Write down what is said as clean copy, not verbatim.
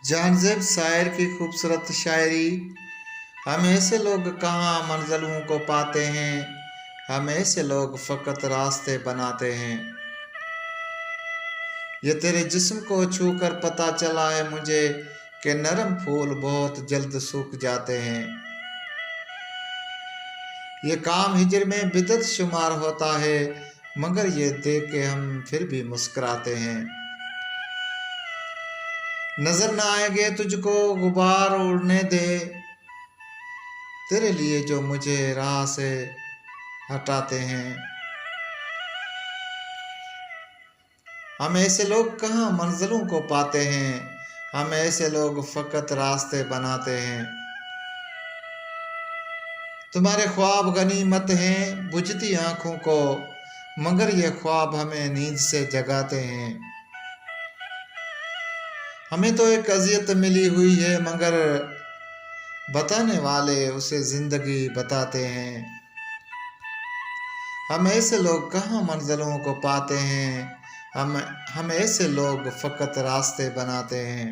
जानजेब शायर की खूबसूरत शायरी। हम ऐसे लोग कहाँ मंजिलों को पाते हैं, हम ऐसे लोग फ़कत रास्ते बनाते हैं। ये तेरे जिस्म को छू कर पता चला है मुझे कि नरम फूल बहुत जल्द सूख जाते हैं। ये काम हिजर में बिदअत शुमार होता है, मगर ये देख के हम फिर भी मुस्कुराते हैं। नजर न आएंगे तुझको गुबार उड़ने दे, तेरे लिए जो मुझे राह से हटाते हैं। हम ऐसे लोग कहाँ मंजिलों को पाते हैं, हम ऐसे लोग फ़कत रास्ते बनाते हैं। तुम्हारे ख्वाब गनीमत हैं बुझती आँखों को, मगर ये ख्वाब हमें नींद से जगाते हैं। हमें तो एक अज़ियत मिली हुई है, मगर बताने वाले उसे ज़िंदगी बताते हैं। हम ऐसे लोग कहाँ मंजिलों को पाते हैं, हम ऐसे लोग फ़कत रास्ते बनाते हैं।